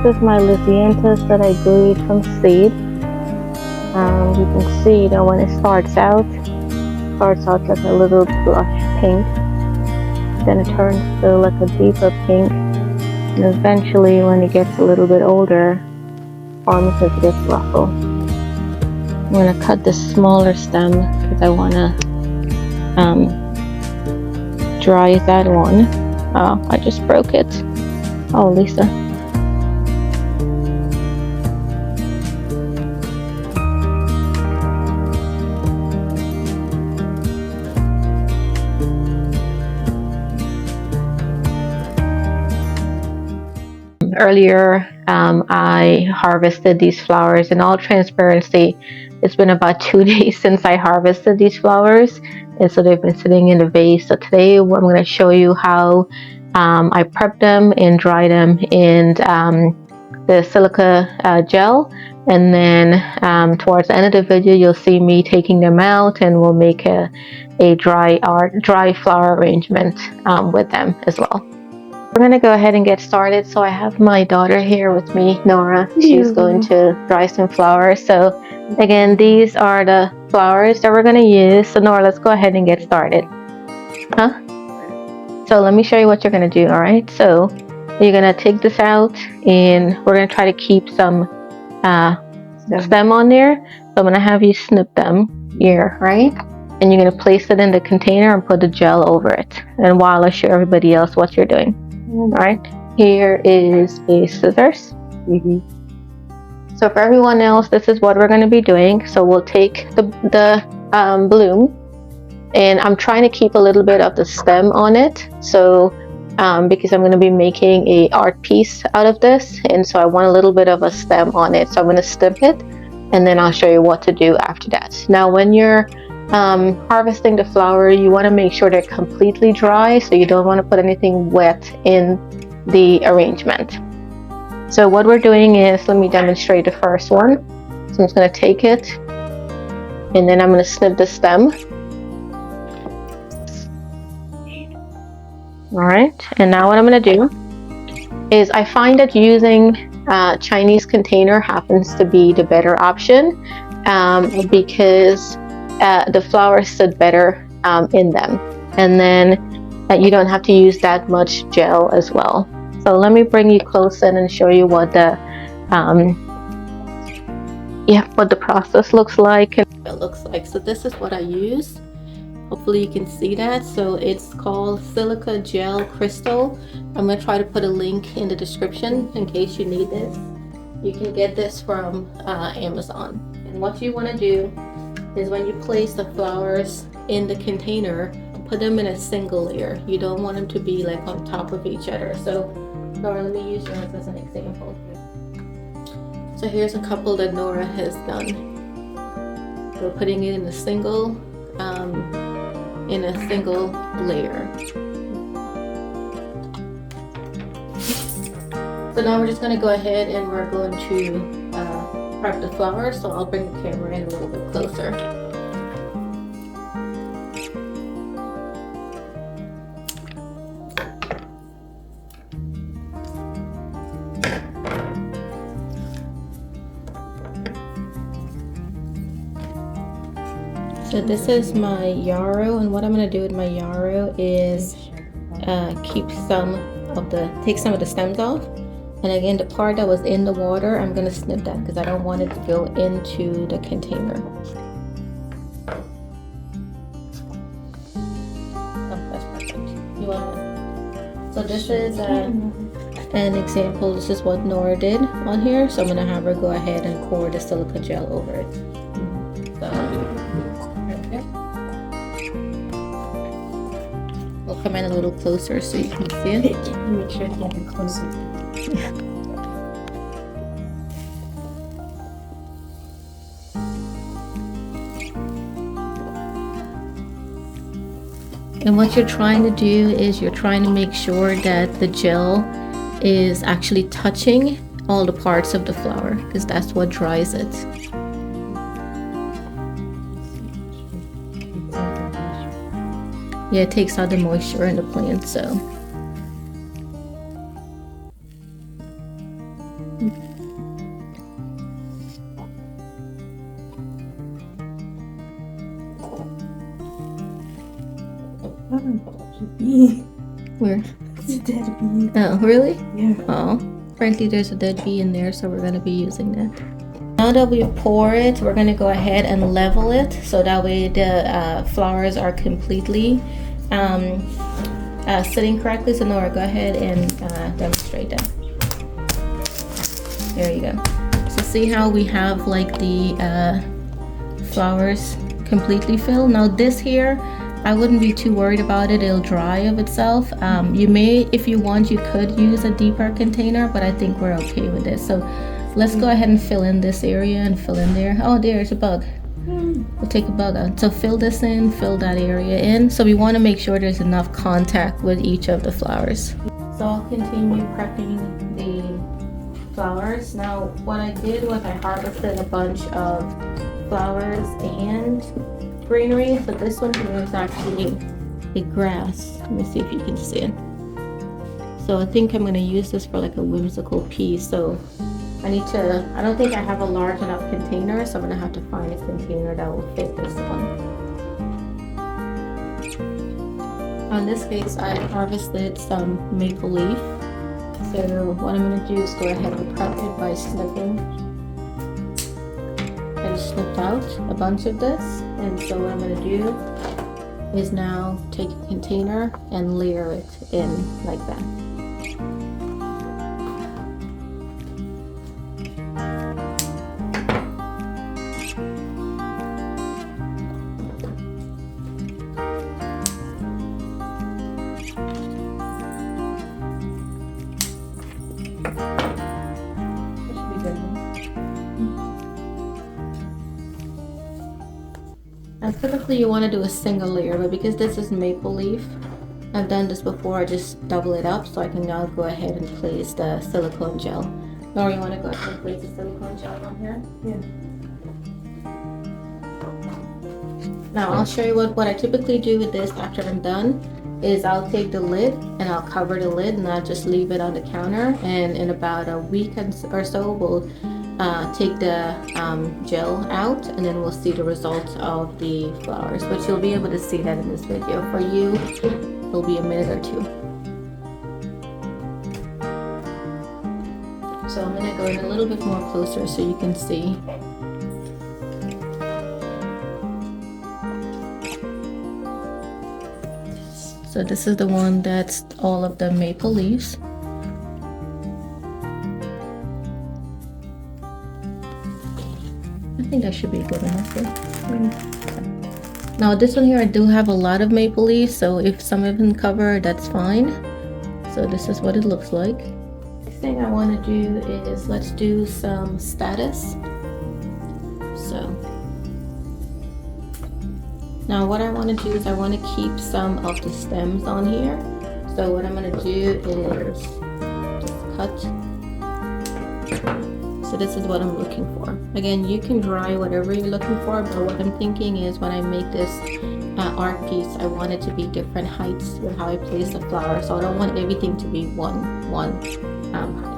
is my Lysianthus that I glued from seed. You can see that when it starts out like a little blush pink, then it turns to like a deeper pink, and eventually when it gets a little bit older, forms this ruffle. I'm going to cut the smaller stem because I want to dry that one. Oh, I just broke it. Oh, Lisa. Earlier, I harvested these flowers. In all transparency, it's been about 2 days since I harvested these flowers, and so they've been sitting in the vase. So today I'm going to show you how I prep them and dry them in the silica gel, and then towards the end of the video you'll see me taking them out, and we'll make a dry flower arrangement with them as well. We're going to go ahead and get started. So I have my daughter here with me, Nora. She's going to dry some flowers. So again, these are the flowers that we're going to use. So Nora, let's go ahead and get started. So let me show you what you're going to do. All right, so you're going to take this out, and we're going to try to keep some stem on there. So I'm going to have you snip them here, right? And you're going to place it in the container and put the gel over it. And while I show everybody else what you're doing. All right, here is a scissors. So for everyone else, this is what we're going to be doing. So we'll take the bloom, and I'm trying to keep a little bit of the stem on it. So because I'm going to be making a art piece out of this, and so I want a little bit of a stem on it. So I'm going to snip it, and then I'll show you what to do after that. Now, when you're harvesting the flower, you want to make sure they're completely dry, so you don't want to put anything wet in the arrangement. So what we're doing is, let me demonstrate the first one. So I'm just going to take it, and then I'm going to snip the stem. Alright, and now what I'm going to do is, I find that using Chinese container happens to be the better option because the flowers sit better in them, and then you don't have to use that much gel as well. So let me bring you close in and show you what the process looks like. So this is what I use. Hopefully you can see that. So it's called Silica Gel Crystal. I'm going to try to put a link in the description in case you need this. You can get this from Amazon. And what you want to do is, when you place the flowers in the container, put them in a single layer. You don't want them to be like on top of each other. So Nora, let me use yours as an example. So here's a couple that Nora has done. We're putting it in a single layer. So now we're just going to go ahead and we're going to prep the flowers. So I'll bring the camera in a little bit closer. So this is my yarrow, and what I'm going to do with my yarrow is take some of the stems off. And again, the part that was in the water, I'm going to snip that because I don't want it to go into the container. Oh, that's perfect. You want it? So this is an example. This is what Nora did on here. So I'm going to have her go ahead and pour the silica gel over it. So, right there. We'll come in a little closer so you can see it. Make sure to get it closer. And what you're trying to do is you're trying to make sure that the gel is actually touching all the parts of the flower, because that's what dries it. Yeah, it takes out the moisture in the plant, so. a bee. Where? It's a dead bee. Oh, really? Yeah. Oh, frankly, there's a dead bee in there, so we're gonna be using that. Now that we pour it, we're gonna go ahead and level it so that way the flowers are completely sitting correctly. So Nora, go ahead and demonstrate that. There you go. So see how we have like the flowers completely filled. Now this here, I wouldn't be too worried about it. It'll dry of itself. You may, if you want, you could use a deeper container, but I think we're okay with this. So let's go ahead and fill in this area and fill in there. Oh, there's a bug. We'll take a bug out. So fill this in, fill that area in. So we want to make sure there's enough contact with each of the flowers. So I'll continue prepping the flowers. Now what I did was I harvested a bunch of flowers and greenery. So this one here is actually a grass. Let me see if you can see it. So I think I'm going to use this for like a whimsical piece. So I don't think I have a large enough container, so I'm going to have to find a container that will fit this one. In this case, I harvested some maple leaf. So what I'm going to do is go ahead and prep it by snipping. I just snipped out a bunch of this, and so what I'm going to do is now take a container and layer it in like that. Now typically you want to do a single layer, but because this is maple leaf, I've done this before, I just double it up so I can now go ahead and place the silicone gel. Nora, you want to go ahead and place the silicone gel on here? Yeah. Now I'll show you what I typically do with this after I'm done is I'll take the lid and I'll cover the lid and I'll just leave it on the counter, and in about a week or so we'll take the gel out and then we'll see the results of the flowers, but you'll be able to see that in this video. For you, it'll be a minute or two. So I'm going to go in a little bit more closer so you can see. So this is the one that's all of the maple leaves. I think that should be good enough. Now this one here, I do have a lot of maple leaves, so if some of them cover, that's fine. So this is what it looks like. Next thing I want to do is let's do some status. So now what I want to do is I want to keep some of the stems on here. So what I'm going to do is just cut. So this is what I'm looking for. Again, you can dry whatever you're looking for, but what I'm thinking is when I make this art piece, I want it to be different heights with how I place the flower. So I don't want everything to be one height.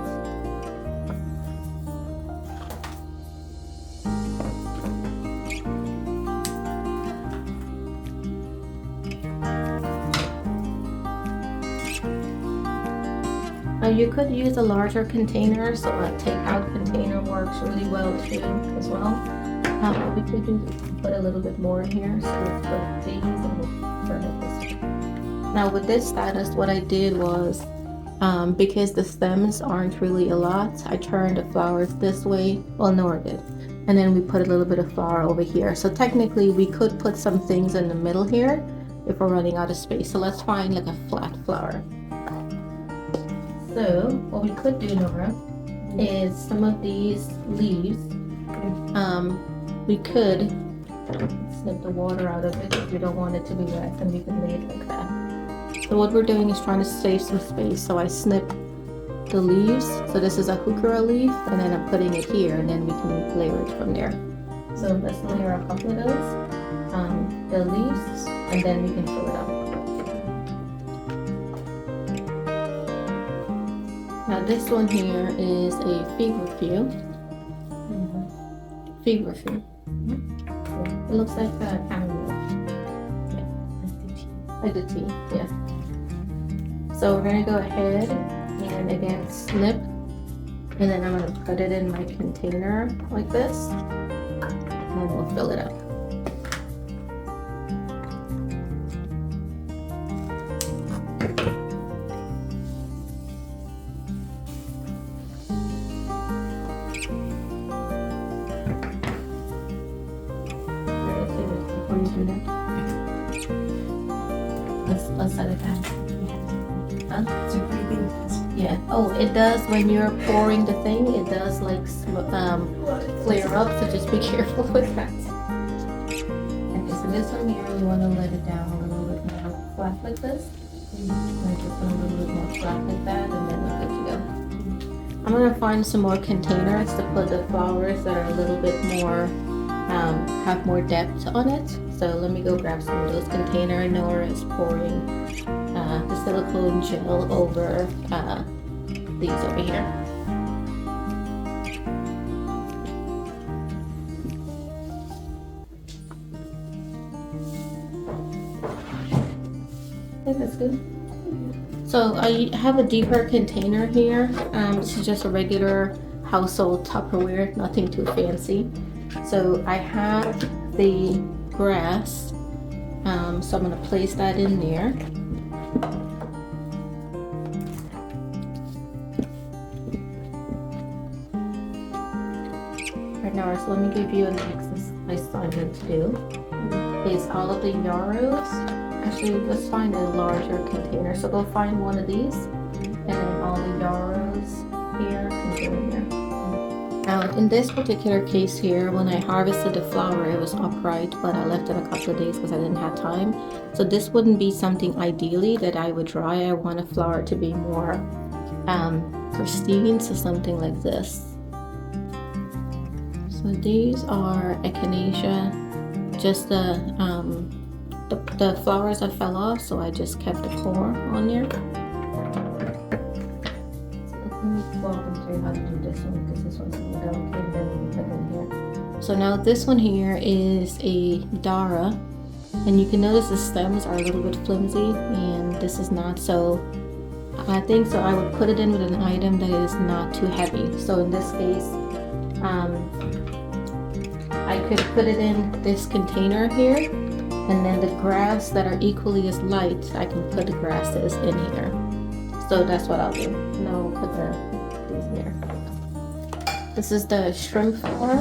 You could use a larger container, so a takeout container works really well too as well. We could put a little bit more in here, so let's put these and we'll turn it this way. Now with this status, what I did was, because the stems aren't really a lot, I turned the flowers this way, well Nora did, and then we put a little bit of flower over here. So technically we could put some things in the middle here if we're running out of space. So let's find like a flat flower. So what we could do, Nora, is some of these leaves, we could snip the water out of it if we don't want it to be wet, and we can lay it like that. So what we're doing is trying to save some space. So I snip the leaves. So this is a heuchera leaf, and then I'm putting it here, and then we can layer it from there. So let's layer a couple of those, the leaves, and then we can fill it up. Now this one here is a feverfew. Feverfew. It looks like a chamomile. Yeah. Like the tea, yeah. So we're gonna go ahead and again snip, and then I'm gonna put it in my container like this, and we'll fill it up. Let's set it down. Yeah. Oh, it does when you're pouring the thing. It does like flare up, so just be careful with that. Okay, so this one here, we want to let it down a little bit more flat like this. And just a little bit more flat like that, and then we're good to go. I'm gonna find some more containers to put the flowers that are a little bit more, have more depth on it. So let me go grab some of those containers. Nora is pouring the silicone gel over these over here. I think that's good. So I have a deeper container here. This is just a regular household Tupperware, nothing too fancy. So I have the grass, so I'm going to place that in there. Right now, so let me give you an exercise assignment to do. Is all of the yarrows. Actually, let's find a larger container. So go find one of these, and then all the yarrows here can go in there. Now, in this particular case here, when I harvested the flower, it was upright, but I left it a couple of days because I didn't have time. So this wouldn't be something ideally that I would dry. I want a flower to be more pristine, so something like this. So these are echinacea, just the flowers that fell off, so I just kept the core on there. So let me walk them through how to do this one, because this one's a little delicate, and then we put in here. So now this one here is a Dara, and you can notice the stems are a little bit flimsy, and this is not. So I think so I would put it in with an item that is not too heavy. So in this case, I could put it in this container here, and then the grass that are equally as light, I can put the grasses in here. So that's what I'll do. And I'll put these here. This is the shrimp flower,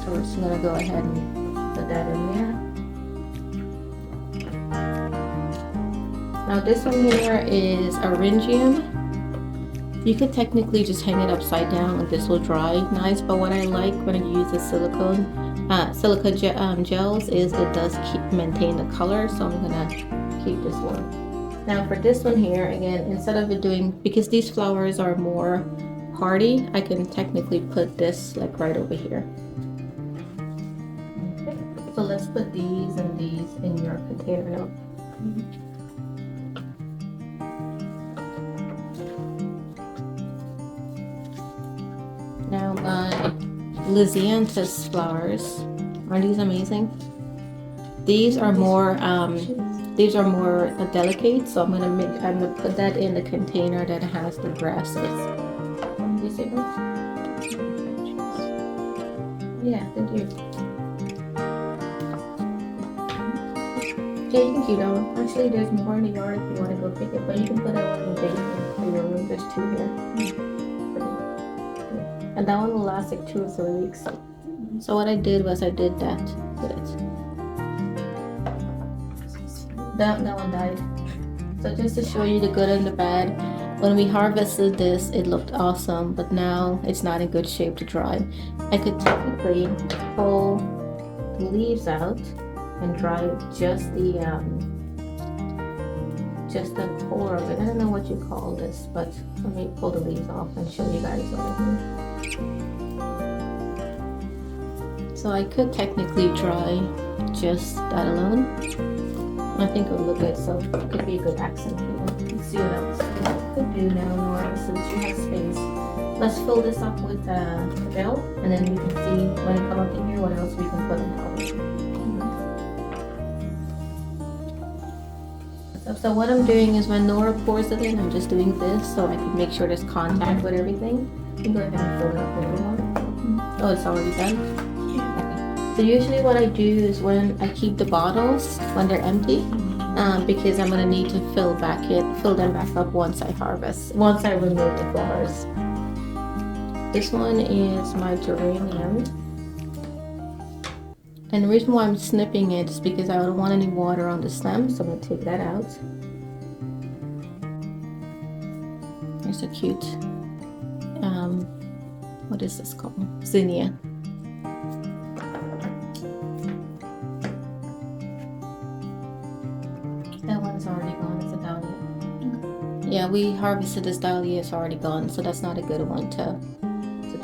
so we're just gonna go ahead and put that in there. Now this one here is Arrangium. You could technically just hang it upside down and this will dry nice, but what I like when I use the silica gels is it does maintain the color, so I'm gonna keep this one. Now for this one here, again, instead of it doing, because these flowers are more hardy, I can technically put this like right over here. Okay, so let's put these and these in your container now. Now my Lysianthus flowers, aren't these amazing? These are more delicate, so I'm gonna put that in the container that has the grasses. You see those? Yeah, they do. Yeah, you can keep that one. Actually, there's more in the yard if you want to go pick it, but you can put that one in the basement for your room. There's two here. And that one will last like 2 or 3 weeks. So what I did was I did that with it. That one died. So just to show you the good and the bad, when we harvested this, it looked awesome, but now it's not in good shape to dry. I could technically pull the leaves out and dry just the core of it. I don't know what you call this, but let me pull the leaves off and show you guys what I mean. So I could technically dry just that alone. I think it would look good, so it could be a good accent here. Let's see what else we could do now, Nora, since you have space. Let's fill this up with gel, and then we can see when it comes up in here what else we can put on top of it. So what I'm doing is when Nora pours it in, I'm just doing this so I can make sure there's contact with everything. You can go ahead and fill it up a little more. Oh, it's already done? Yeah. Okay. So usually what I do is when I keep the bottles when they're empty, because I'm gonna need to fill them back up once I remove the flowers. This one is my geranium. And the reason why I'm snipping it is because I don't want any water on the stem, so I'm gonna take that out. Here's a cute, what is this called? Zinnia. That one's already gone, it's a dahlia. Yeah, we harvested this dahlia, it's already gone, so that's not a good one to do.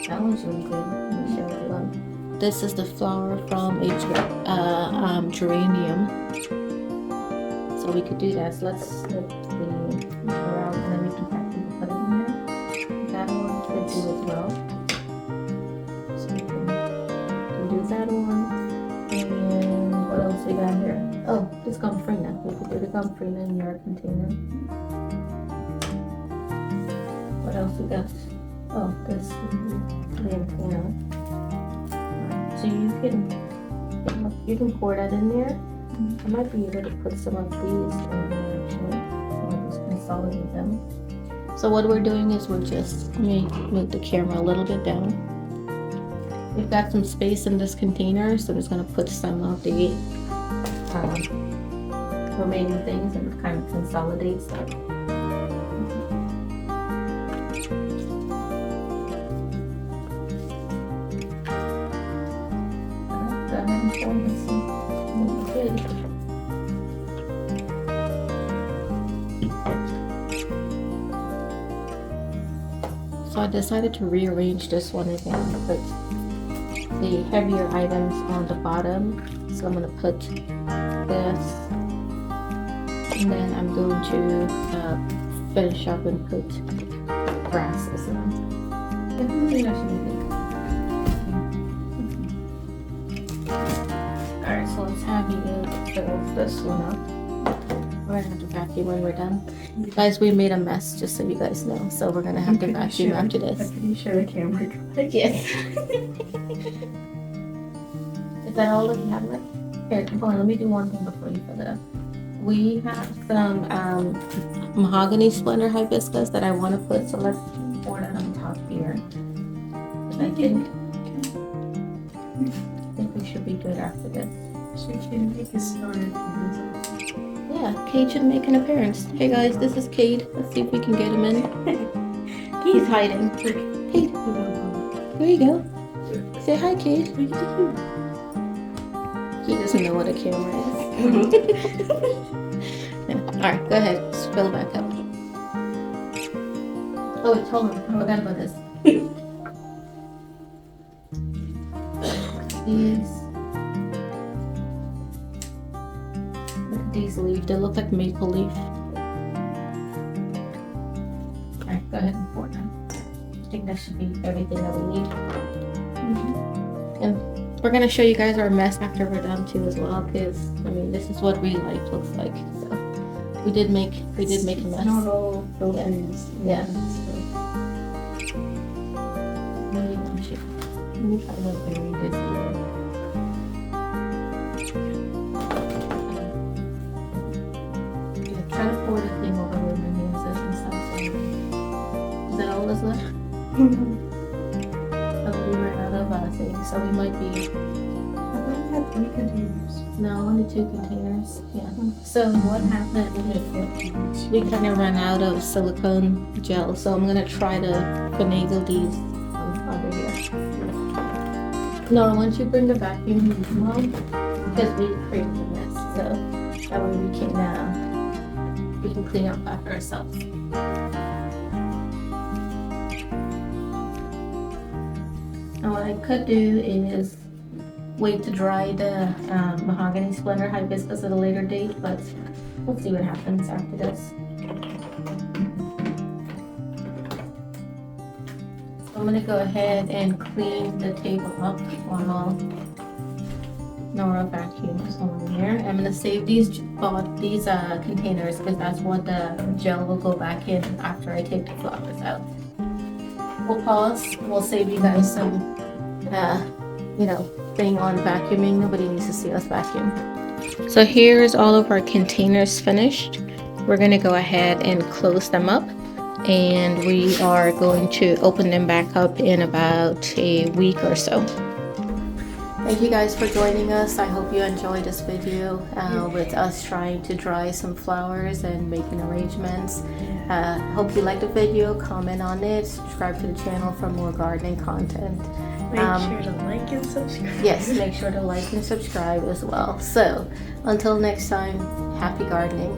That one's really good. Let me show you one. This is the flower from a geranium. So we could do that. So let's slip the around and then we can practically put it in there. That one could do as well. So we can do that one. And what else we got here? Oh, this gomphrena. We could do the gomphrena in your container. What else we got? Oh, this is the antenna. So you can pour that in there. I might be able to put some of these in there actually. So I'll just consolidate them. So what we're doing is we're just, let me move the camera a little bit down. We've got some space in this container, so I'm just going to put some of the remaining things and kind of consolidate stuff. So I decided to rearrange this one again, put the heavier items on the bottom. So I'm going to put this, and then I'm going to finish up and put grasses in. Alright, so let's have you fill this one up. We're gonna have to vacuum when we're done. Guys, we made a mess, just so you guys know. So we're gonna have to vacuum after this. Can you show the camera? Yes. Is that all that you have left? Here, hold on, let me do one thing before you fill it up. We have some mahogany splendor hibiscus that I want to put, so let's pour that on top here. I think we should be good after this. So you can make a start. Yeah, Cade should make an appearance. Hey guys, this is Cade. Let's see if we can get him in. He's hiding. Cade, there you go. Say hi, Cade. He doesn't know what a camera is. Alright, go ahead. Just fill it back up. Oh, wait, hold on. I forgot about this. Look at these leaves. They look like maple leaf. Alright, go ahead and pour them. I think that should be everything that we need. And we're gonna show you guys our mess after we're done too as well, because I mean this is what real life looks like. So we did make a mess. Not all those ends. Yeah. I love very good here. Try to pour the thing over where my hands is and stuff. Is that all that's left? Oh, we ran out of things, so we might be. I thought we had 3 containers. No, only 2 containers. Yeah. So what happened is we kind of ran out of silicone gel, so I'm gonna try to finagle these under here. No, once you bring the vacuum, well, because we created a mess, so that way we can clean up after ourselves. Now what I could do is wait to dry the mahogany splendor hibiscus at a later date, but we'll see what happens after this. I'm gonna go ahead and clean the table up while Nora vacuums on here. I'm gonna save these containers because that's what the gel will go back in after I take the flowers out. We'll pause. We'll save you guys some, thing on vacuuming. Nobody needs to see us vacuum. So here's all of our containers finished. We're gonna go ahead and close them up, and we are going to open them back up in about a week or so. Thank you guys for joining us. I hope you enjoyed this video with us trying to dry some flowers and making arrangements. Hope you liked the video. Comment on it. Subscribe to the channel for more gardening content. Make sure to like and subscribe. Yes, make sure to like and subscribe as well. So until next time, happy gardening.